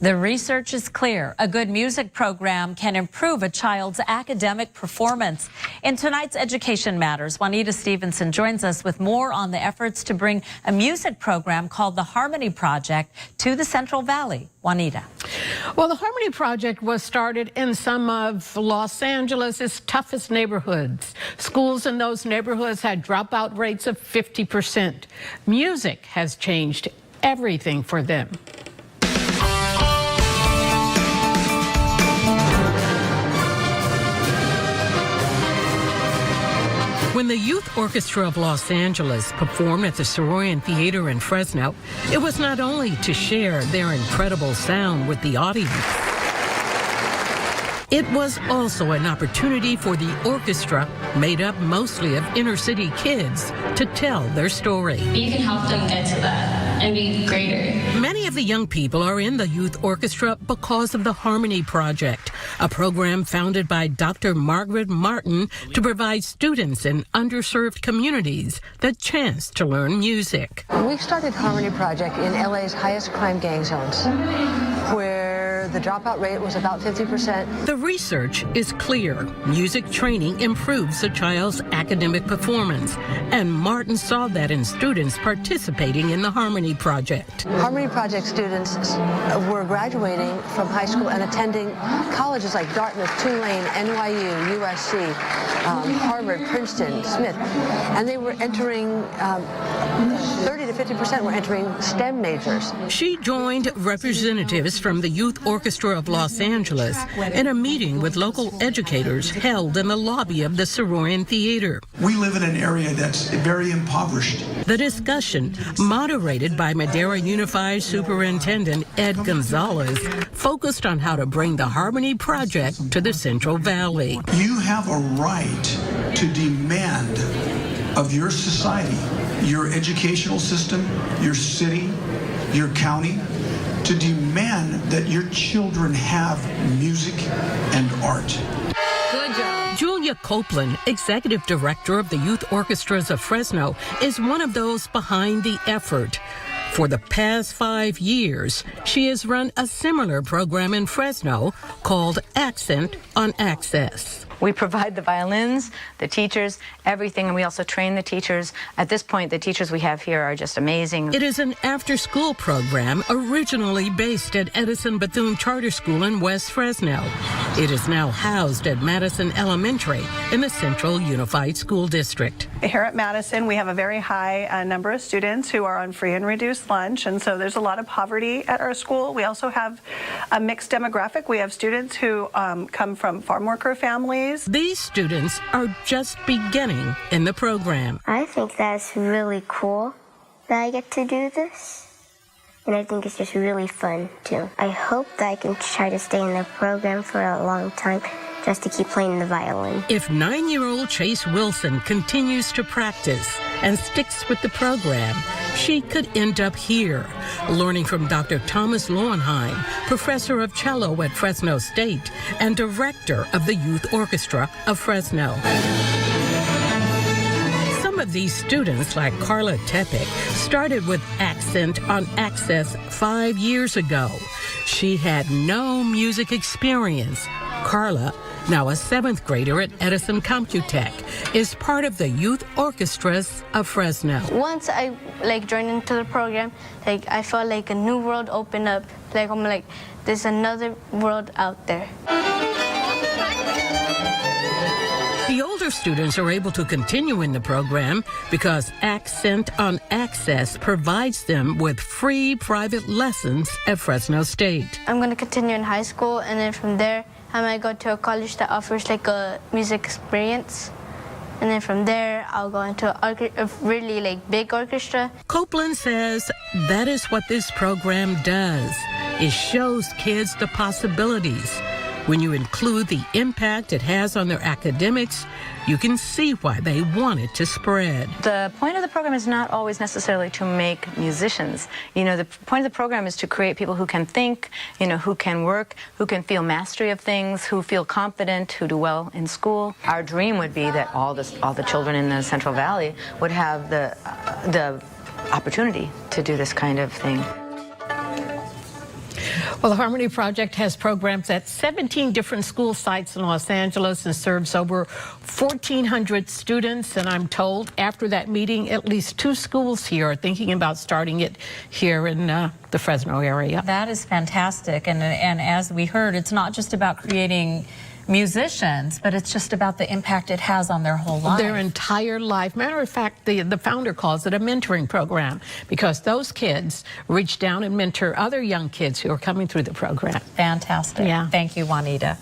The research is clear. A good music program can improve a child's academic performance. In tonight's Education Matters, Juanita Stevenson joins us with more on the efforts to bring a music program called the Harmony Project to the Central Valley. Juanita. Well, the Harmony Project was started in some of Los Angeles' toughest neighborhoods. Schools in those neighborhoods had dropout rates of 50%. Music has changed everything for them. When the Youth Orchestra of Los Angeles performed at the Soroyan Theater in Fresno, it was not only to share their incredible sound with the audience. It was also an opportunity for the orchestra, made up mostly of inner-city kids, to tell their story. You can help them get to that and be greater. Many of the young people are in the youth orchestra because of the Harmony Project, a program founded by Dr. Margaret Martin to provide students in underserved communities the chance to learn music. We started Harmony Project in LA's highest crime gang zones, where the dropout rate was about 50%. The research is clear. Music training improves a child's academic performance, and Martin saw that in students participating in the Harmony Project. Harmony Project students were graduating from high school and attending colleges like Dartmouth, Tulane, NYU, USC, Harvard, Princeton, Smith, and they were entering 30 to 50% were entering STEM majors. She joined representatives from the Youth Orchestra of Los Angeles in a meeting with local educators held in the lobby of the Soroyan Theater. We live in an area that's very impoverished. The discussion, moderated by Madera Unified Superintendent Ed Gonzalez, focused on how to bring the Harmony Project to the Central Valley. You have a right to demand of your society, your educational system, your city, your county, to demand that your children have music and art. Good job. Julia Copeland, Executive Director of the Youth Orchestras of Fresno, is one of those behind the effort. For the past 5 years, she has run a similar program in Fresno called Accent on Access. We provide the violins, the teachers, everything, and we also train the teachers. At this point, the teachers we have here are just amazing. It is an after-school program originally based at Edison Bethune Charter School in West Fresno. It is now housed at Madison Elementary in the Central Unified School District. Here at Madison, we have a very high number of students who are on free and reduced lunch, and so there's a lot of poverty at our school. We also have a mixed demographic. We have students who come from farm worker families. These students are just beginning in the program. I think that's really cool that I get to do this. And I think it's just really fun, too. I hope that I can try to stay in the program for a long time just to keep playing the violin. If 9-year-old Chase Wilson continues to practice and sticks with the program, she could end up here, learning from Dr. Thomas Lowenheim, professor of cello at Fresno State and director of the Youth Orchestra of Fresno. Some of these students, like Carla Tepek, started with Accent on Access 5 years ago. She had no music experience. Carla, now a 7th grader at Edison Computech, is part of the Youth Orchestras of Fresno. Once I joined into the program, I felt like a new world opened up. There's another world out there. The older students are able to continue in the program because Accent on Access provides them with free private lessons at Fresno State. I'm going to continue in high school, and then from there, I might go to a college that offers a music experience. And then from there, I'll go into a really big orchestra. Copeland says that is what this program does. It shows kids the possibilities. When you include the impact it has on their academics, you can see why they want it to spread. The point of the program is not always necessarily to make musicians. The point of the program is to create people who can think, who can work, who can feel mastery of things, who feel confident, who do well in school. Our dream would be that all the children in the Central Valley would have the opportunity to do this kind of thing. Well, the Harmony Project has programs at 17 different school sites in Los Angeles and serves over 1,400 students. And I'm told after that meeting, at least 2 schools here are thinking about starting it here in the Fresno area. That is fantastic. And as we heard, it's not just about creating musicians, but it's just about the impact it has on their whole life. Their entire life. Matter of fact, the founder calls it a mentoring program because those kids reach down and mentor other young kids who are coming through the program. Fantastic. Yeah. Thank you, Juanita.